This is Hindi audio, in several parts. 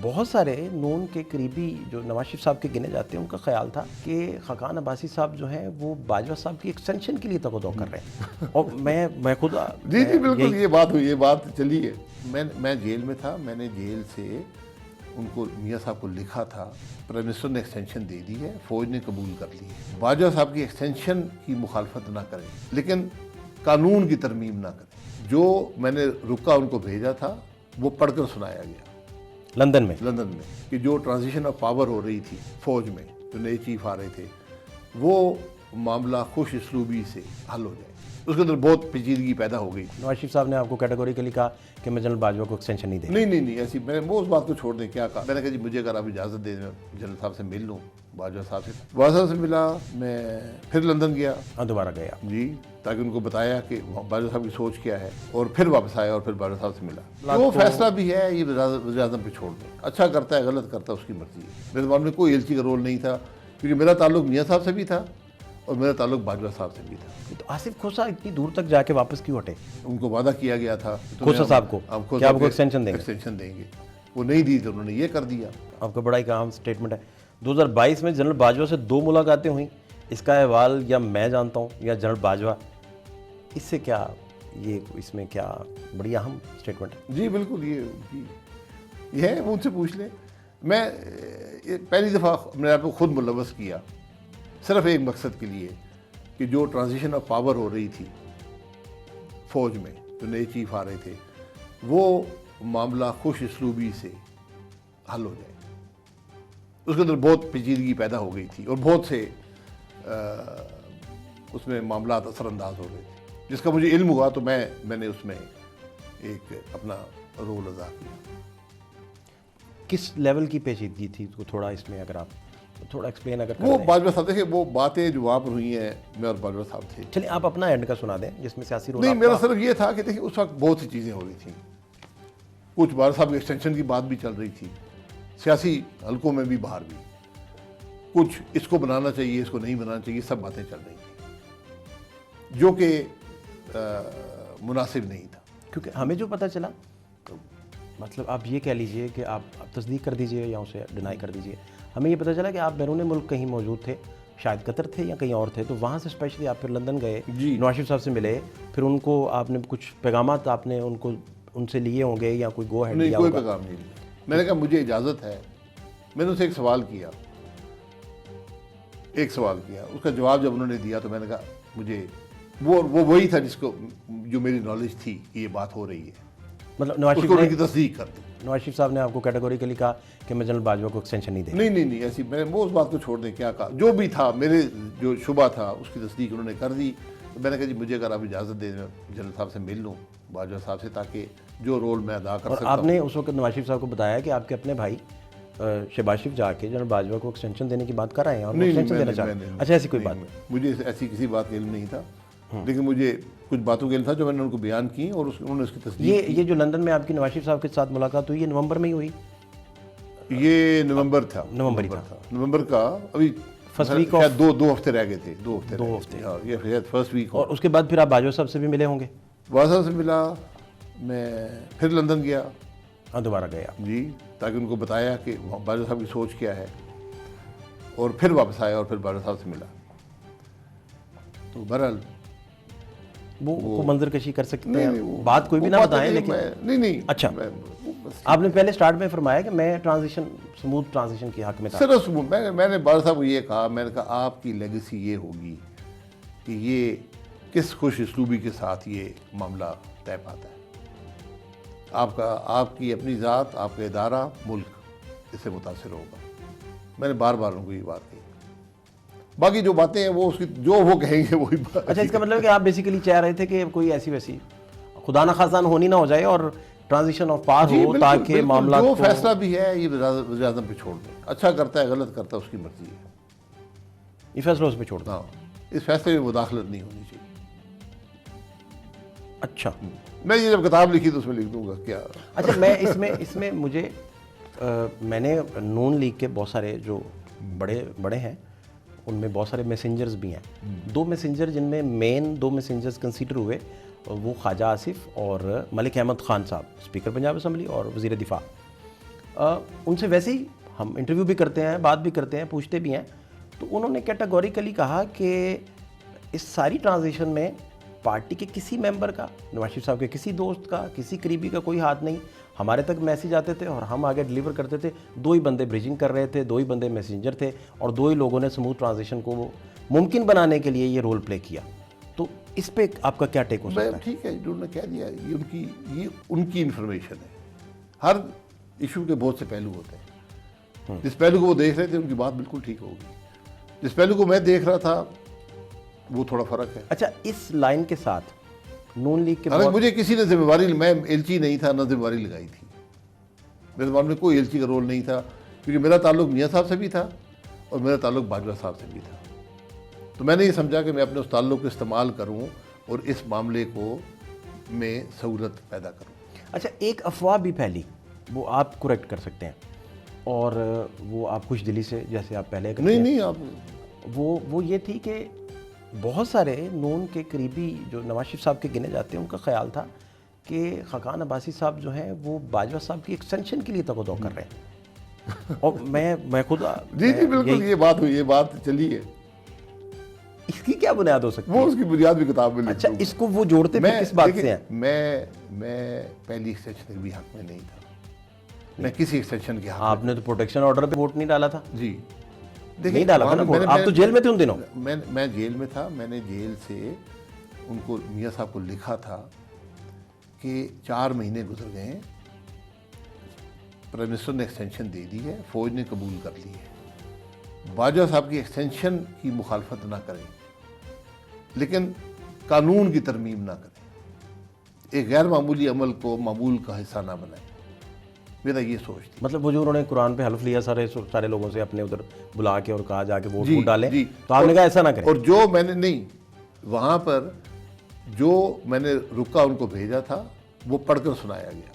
बहुत सारे नून के करीबी जो नवाज शरीफ साहब के गिने जाते हैं, उनका ख्याल था कि खाकान अब्बासी साहब जो हैं वो बाजवा साहब की एक्सटेंशन के लिए तवज्जो कर रहे हैं। और मैं खुद जी जी बिल्कुल, ये बात हुई, ये बात चली है। मैं जेल में था, मैंने जेल से उनको, मियाँ साहब को लिखा था, प्राइम मिनिस्टर ने एक्सटेंशन दे दी है, फौज ने कबूल कर ली है, बाजवा साहब की एक्सटेंशन की मुखालफत ना करें, लेकिन कानून की तरमीम ना करें। जो मैंने रुका उनको भेजा था वो पढ़कर सुनाया गया लंदन में कि जो ट्रांजिशन ऑफ पावर हो रही थी फौज में, जो नए चीफ आ रहे थे, वो मामला खुश इसलूबी से हल हो जाए। उसके अंदर बहुत पेचीदगी पैदा हो गई। नवाज शरीफ साहब ने आपको कैटेगोरिकली कहा कि मैं जनरल बाजवा को एक्सटेंशन नहीं दें। नहीं, ऐसी मैंने वो उस बात को छोड़ दें, क्या कहा, मैंने कहा जी मुझे अगर आप इजाज़त दे दें जनरल साहब से मिल लूँ, बाजवा साहब से मिला। मैं फिर लंदन गया, दोबारा गया जी, ताकि उनको बताया कि बाजवा साहब की सोच क्या है, और फिर वापस आया और फिर बाजवा साहब से मिला। जो फैसला भी है ये वज़ीर आज़म पे छोड़ दें, अच्छा करता है गलत करता है उसकी मर्जी है। मेरे दिमाग में कोई एलची का रोल नहीं था, क्योंकि मेरा ताल्लुक मियाँ साहब से भी था और मेरा ताल्लुक बाजवा साहब से भी था। तो आसिफ खोसा इतनी दूर तक जाके वापस क्यों हटे? उनको वादा किया गया था खोसा साहब को कि आपको एक्सटेंशन देंगे, वो नहीं दी तो उन्होंने ये कर दिया। आपका बड़ा ही अहम स्टेटमेंट है। 2022 में जनरल बाजवा से 2 मुलाकातें हुई, इसका अहवाल या मैं जानता हूँ या जनरल बाजवा, इससे क्या इसमें क्या बड़ी अहम स्टेटमेंट है? जी बिल्कुल, ये है, वो उनसे पूछ लें। मैं पहली दफ़ा मैंने आपको खुद मुलव्वस किया सिर्फ एक मकसद के लिए कि जो ट्रांजिशन ऑफ पावर हो रही थी फौज में, जो नए चीफ आ रहे थे, वो मामला खुश इसलूबी से हल हो जाए। उसके अंदर बहुत पेचीदगी पैदा हो गई थी और बहुत से उसमें मामला असरअंदाज हो गए थे, जिसका मुझे इल्म हुआ, तो मैंने उसमें एक अपना रोल अदा किया। किस लेवल की पेचीदगी थी, तो थोड़ा इसमें अगर आप थोड़ा एक्सप्लेन अगर वो बाजवा साहब, देखिए वो बातें जो वहाँ पर हुई हैं, मैं और बाजवा साहब थे। चलिए आप अपना एंड का सुना दें जिसमें सियासी रोल। नहीं, मेरा सिर्फ ये था कि देखिए उस वक्त बहुत सी चीज़ें हो रही थी, कुछ बाजवा साहब की एक्सटेंशन की बात भी चल रही थी, सियासी हलकों में भी, बाहर भी, कुछ इसको बनाना चाहिए, इसको नहीं बनाना चाहिए, सब बातें चल रही थी, जो कि मुनासिब नहीं था। क्योंकि हमें जो पता चला, मतलब आप ये कह लीजिए कि आप तस्दीक कर दीजिए या उसे डिनाई कर दीजिए, हमें ये पता चला कि आप बैरून मुल्क कहीं मौजूद थे, शायद कतर थे या कहीं और थे, तो वहाँ से स्पेशली आप फिर लंदन गए, नवाज शरीफ साहब से मिले, फिर उनको आपने कुछ पैगामात आपने उनसे लिए होंगे या कोई गो हेड नहीं, कोई पैगाम नहीं लिया। मैंने कहा मुझे इजाज़त है। मैंने उनसे एक सवाल किया, उसका जवाब जब उन्होंने दिया तो मैंने कहा मुझे वो वही था जिसको, जो मेरी नॉलेज थी कि ये बात हो रही है, मतलब नवाज शरीफ की तस्दीक कर दी। नवाज शरीफ साहब ने आपको कैटेगोरिकली कहा कि मैं जनरल बाजवा को एक्सटेंशन नहीं दें। नहीं, ऐसी मैंने वो उस बात को छोड़ दें, क्या कहा, जो भी था, मेरे जो शुबा था उसकी तस्दीक उन्होंने कर दी। तो मैंने कहा जी मुझे अगर आप इजाज़त दे दें जनरल साहब से मिल लूँ, बाजवा साहब से, ताकि जो रोल मैं अदा कर सकता हूँ। आपने उस वक्त नवाज शरीफ साहब को बताया कि आपके अपने भाई शहबाज शरीफ जाके जनरल बाजवा को एक्सटेंशन देने की बात कर रहे हैं और एक्सटेंशन देना चाहते हैं? अच्छा, ऐसी कोई बात? मुझे ऐसी किसी बात का इल्म नहीं था, लेकिन मुझे कुछ बातों का इल्म था जो मैंने उनको बयान की और उन्होंने उसकी तस्दीक। ये जो लंदन में आपकी नवाज शरीफ साहब के साथ मुलाकात हुई, ये नवंबर में ही हुई? ये नवंबर था, नवंबर का अभी फर्स्ट वीक ऑफ, 2 हफ्ते रह गए थे, 2 हफ्ते, ये शायद फर्स्ट वीक। और उसके बाद फिर आप बाजवा साहब से भी मिले होंगे? बाजवा साहब से मिला, मैं फिर लंदन गया, दोबारा गया, जी, ताकि उनको बताया कि बाजवा साहब की सोच क्या है, और फिर वापस आया और फिर बाजवा साहब से मिला। तो बहरहाल वो मंजर कशी कर सकते हैं, बात कोई भी ना बताएं, लेकिन नहीं। अच्छा, आपने पहले स्टार्ट में फरमाया कि मैं स्मूथ ट्रांजिशन की हक में था। सिर्फ मैंने बाजवा साहब को ये कहा, मैंने कहा आपकी लेगेसी ये होगी कि ये किस खुश इसलूबी के साथ ये मामला तय पाता है, आपकी अपनी ज़ात, आपका इदारा, मुल्क इससे मुतासिर होगा। मैंने बार बार उनको ये बात कही। बाकी जो बातें हैं वो उसकी जो वो कहेंगे वही बात। अच्छा, इसका मतलब कि आप बेसिकली चाह रहे थे कि कोई ऐसी वैसी खुदा न खास्ता होनी ना हो जाए और ट्रांजिशन ऑफ पावर हो, ताकि मामला जो फैसला भी है ये वज़ीर आज़म पे छोड़ दें, अच्छा करता है गलत करता है उसकी मर्जी है, ये फैसला उस पर छोड़ दें। हाँ, इस फैसले में मुदाखलत नहीं होनी चाहिए। अच्छा, मैं ये जब किताब लिखी तो उसमें लिख दूंगा क्या। अच्छा, मैं इसमें मुझे मैंने नून लीग के बहुत सारे जो बड़े हैं उनमें बहुत सारे मैसेंजर्स भी हैं। 2 मैसेंजर जिनमें मेन 2 मैसेंजर्स कंसीडर हुए, वो ख्वाजा आसिफ और मलिक अहमद ख़ान साहब, स्पीकर पंजाब असम्बली और वज़ीर दिफा। उनसे वैसे ही हम इंटरव्यू भी करते हैं, बात भी करते हैं, पूछते भी हैं, तो उन्होंने कैटेगोरिकली कहा कि इस सारी ट्रांजिशन में पार्टी के किसी मेंबर का, नवाज शरीफ साहब के किसी दोस्त का, किसी करीबी का कोई हाथ नहीं। हमारे तक मैसेज आते थे और हम आगे डिलीवर करते थे। 2 ही बंदे ब्रिजिंग कर रहे थे, 2 ही बंदे मैसेंजर थे और 2 ही लोगों ने स्मूथ ट्रांजिशन को मुमकिन बनाने के लिए ये रोल प्ले किया। तो इस पे आपका क्या टेक हो सकता है? ठीक है, उन्होंने कह दिया, ये उनकी इन्फॉर्मेशन है। हर इशू के बहुत से पहलू होते हैं। जिस पहलू को वो देख रहे थे उनकी बात बिल्कुल ठीक होगी, जिस पहलू को मैं देख रहा था वो थोड़ा फर्क है। अच्छा, इस लाइन के साथ नून लीग के हालांकि मुझे किसी ने जिम्मेवारी, मैं एलची नहीं था, ना जिम्मेवारी लगाई थी। मेरे दिमाग में कोई एलची का रोल नहीं था, क्योंकि मेरा ताल्लुक मियाँ साहब से भी था और मेरा ताल्लुक बाजवा साहब से भी था। तो मैंने ये समझा कि मैं अपने उस ताल्लुक को इस्तेमाल करूं और इस मामले को में सहूलत पैदा करूं। अच्छा, एक अफवाह भी फैली, वो आप करेक्ट कर सकते हैं, और वो आप खुश दिली से, जैसे आप पहले करते हैं, नहीं, आप वो ये थी कि बहुत सारे नून के करीबी जो नवाज शरीफ साहब के गिने जाते हैं, उनका ख्याल था कि खाकान अब्बासी साहब जो हैं वो बाजवा साहब की एक्सटेंशन के लिए तकद्दो कर रहे हैं। और मैं खुद जी बिल्कुल, ये बात हुई, ये बात चली है। इसकी क्या बुनियाद हो सकती है? वो उसकी बुनियाद भी किताब में लिख अच्छा, दूंगा। इसको वो जोड़ते फिर किस बात से हैं? मैं पहली एक्सटेंशन के भी हक में नहीं था। मैं किसी एक्सटेंशन के हक आपने तो प्रोटेक्शन ऑर्डर पे वोट नहीं डाला था। जी नहीं डाला था ना वोट। आप तो जेल में थे उन दिनों। मैं जेल में था। मैंने जेल से उनको, मियाँ साहब को लिखा था कि 4 महीने गुजर गए हैं, प्राइम मिनिस्टर ने एक्सटेंशन दे दी है, फौज ने कबूल कर ली है, बाजवा साहब की एक्सटेंशन की मुखालफत ना करें, लेकिन कानून की तरमीम ना करें, एक गैर मामूली अमल को मामूल का हिस्सा ना बनाएं। मेरा ये सोच थी। मतलब वो जो उन्होंने कुरान पे हल्फ लिया सारे लोगों से अपने उधर बुला के और कहा जाके वोट जी, डालें, जी। तो आपने कहा ऐसा ना करें। और जो मैंने नहीं, वहाँ पर जो मैंने रुका उनको भेजा था वो पढ़कर सुनाया गया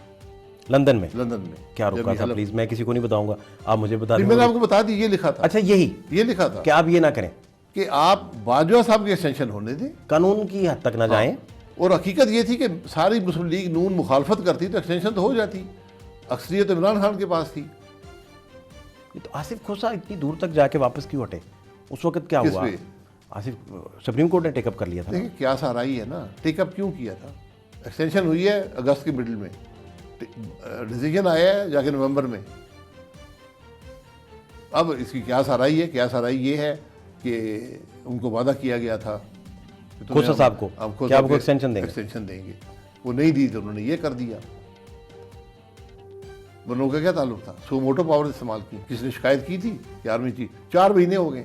लंदन में। लंदन में। क्या रुका था? प्लीज, मैं किसी को नहीं बताऊंगा, आप मुझे बता दें। मैंने आपको बता दी, ये लिखा था। अच्छा, ये लिखा था कि आप ये ना करें, कि आप बाजवा साहब की एक्सटेंशन होने दें, कानून की हद तक ना जाएं। और हकीकत ये थी कि सारी मुस्लिम लीग नून मुखालफत करती तो एक्सटेंशन तो हो जाती, अक्सरियत तो इमरान खान के पास थी। तो आसिफ खोसा इतनी दूर तक जाके वापस क्यों हटे? उस वक्त क्या हुआ? आसिफ, सुप्रीम कोर्ट ने टेकअप कर लिया था। देखिए क्या साराई है ना, टेकअप क्यों किया था? एक्सटेंशन हुई है अगस्त के मिडिल में, डिसीजन आया है जाके नवंबर में। अब इसकी क्या साराई है? क्या साराई ये है कि उनको वादा किया गया था खोसा साहब को कि आपको एक्सटेंशन देंगे, वो नहीं दी तो उन्होंने ये कर दिया। दोनों का क्या ताल्लुक था? सो मोटो पावर इस्तेमाल की, किसने शिकायत की थी कि आर्मी चीफ? 4 महीने हो गए।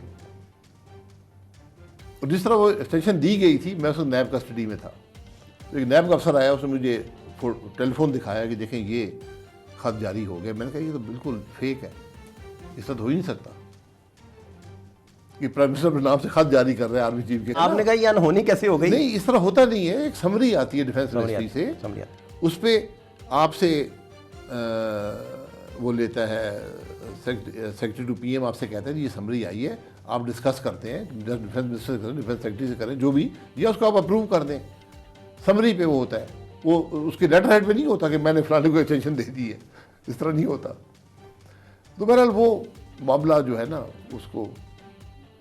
और जिस तरह वो एक्सटेंशन दी गई थी, मैं उस नैब कस्टडी में था, तो एक नैब का अफसर आया, उसने मुझे टेलीफोन दिखाया कि देखें ये खत जारी हो गया। मैंने कहा ये तो बिल्कुल फेक है, इस तरह तो हो ही नहीं सकता कि प्राइम मिनिस्टर के नाम से खत जारी कर रहे हैं आर्मी चीफ के। आपने कहा ये अनहोनी कैसे हो गई? नहीं, इस तरह होता नहीं है। एक समरी आती है डिफेंस मिनिस्ट्री से, उस पर आपसे वो लेता है सेक्रेटरी टू पीएम, आपसे कहता है जी ये समरी आई है, आप डिस्कस करते हैं, डिफेंस मिनिस्टर से करें, डिफेंस सेक्रेटरी से करें, जो भी, या उसको आप अप्रूव कर दें। समरी पे वो होता है, वो उसके लेटर हेड पे नहीं होता कि मैंने फलाने को एक्सटेंशन दे दी है, इस तरह नहीं होता। तो बहरहाल वो मामला जो है ना, उसको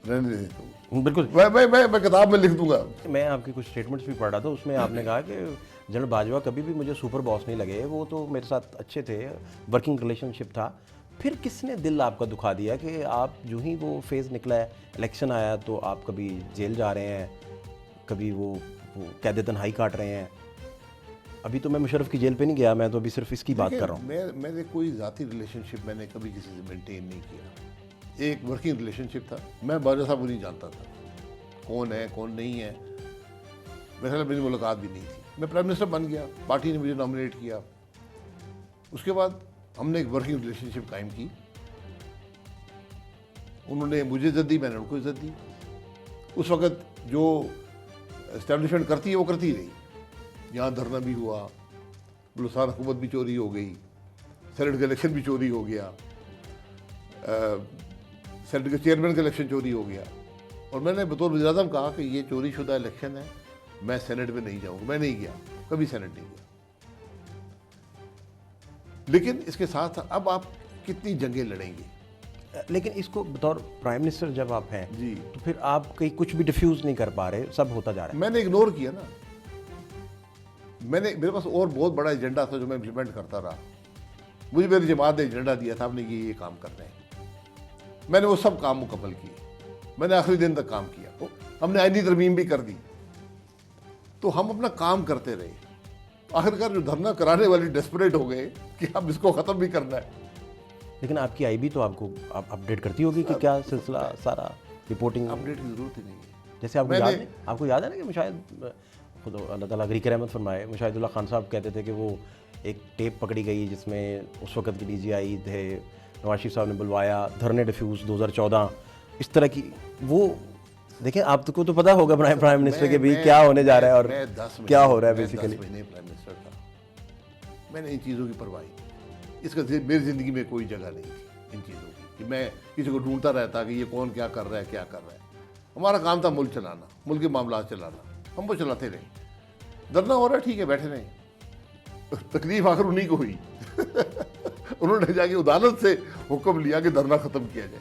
रहने देते। तो बिल्कुल, मैं किताब में लिख दूंगा। मैं आपके कुछ स्टेटमेंट्स भी पढ़ रहा था, उसमें आपने कहा कि जनरल बाजवा कभी भी मुझे सुपर बॉस नहीं लगे, वो तो मेरे साथ अच्छे थे, वर्किंग रिलेशनशिप था। फिर किसने दिल आपका दुखा दिया कि आप जो ही वो फेज़ निकला है, इलेक्शन आया, तो आप कभी जेल जा रहे हैं, कभी वो कैद तन्हाई काट रहे हैं? अभी तो मैं मुशर्रफ की जेल पे नहीं गया, मैं तो अभी सिर्फ इसकी बात कर रहा हूँ। मैंने कोई ज़ाती रिलेशनशिप मैंने कभी किसी से मेंटेन नहीं किया। एक वर्किंग रिलेशनशिप था, मैं बाजवा साहब को नहीं जानता था कौन है कौन नहीं है, मेरे ख्याल मेरी मुलाकात भी नहीं थी। मैं प्राइम मिनिस्टर बन गया, पार्टी ने मुझे नॉमिनेट किया, उसके बाद हमने एक वर्किंग रिलेशनशिप कायम की। उन्होंने मुझे इज्जत दी, मैंने उनको इज्जत दी। उस वक़्त जो एस्टेब्लिशमेंट करती है वो करती रही। यहाँ धरना भी हुआ, बलूचिस्तान हुकूमत भी चोरी हो गई, सेनेट का इलेक्शन भी चोरी हो गया, सेनेट के चेयरमैन का इलेक्शन चोरी हो गया, और मैंने बतौर वज़ीर-ए-आज़म कहा कि ये चोरी शुदा इलेक्शन है, मैं सेनेट में नहीं जाऊँगा। मैं नहीं गया, कभी सेनेट नहीं गया। लेकिन इसके साथ अब आप कितनी जंगें लड़ेंगे। लेकिन इसको बतौर प्राइम मिनिस्टर जब आप हैं जी, तो फिर आप कहीं कुछ भी डिफ्यूज़ नहीं कर पा रहे, सब होता जा रहा है। मैंने इग्नोर किया ना। मेरे पास और बहुत बड़ा एजेंडा था जो मैं इम्प्लीमेंट करता रहा। मुझे मेरी जमात ने एजेंडा दिया था, आपने ये काम करना है, मैंने वो सब काम मुकम्मल किए। मैंने आखिरी दिन तक काम किया, तो हमने आईनी तरमीम भी कर दी। तो हम अपना काम करते रहे। आखिरकार जो धरना कराने वाले डेस्परेट हो गए कि अब इसको ख़त्म भी करना है। लेकिन आपकी आईबी तो आपको अपडेट करती होगी कि क्या सिलसिला सारा रिपोर्टिंग। अपडेट की ज़रूरत ही नहीं है। जैसे आपको याद है ना कि मुशाहिद खुद अल्लाह ताला गरीक रहमत फरमाए, मुशाहिदुल्लाह खान साहब कहते थे कि वो एक टेप पकड़ी गई जिसमें उस वक्त के DGI थे, नवाज शरीफ साहब ने बुलवाया, धरने डिफ्यूज़ 2014, इस तरह की। वो देखें, आपको तो पता होगा प्राइम मिनिस्टर के भी क्या होने जा रहा है और क्या हो रहा है बेसिकली। 10 महीने प्राइम मिनिस्टर था, मैंने इन चीज़ों की परवाह नहीं की। इसका मेरी ज़िंदगी में कोई जगह नहीं थी इन चीज़ों की कि मैं किसी को ढूंढता रहता कि ये कौन क्या कर रहा है, क्या कर रहा है। हमारा काम था मुल्क चलाना, मुल्क के मामला चलाना, हम वो चलाते रहे। धरना हो रहा है, ठीक है, बैठे रहे। तकलीफ आखिर उन्हीं को हुई। उन्होंने जाके अदालत से हुक्म लिया कि धरना ख़त्म किया जाए।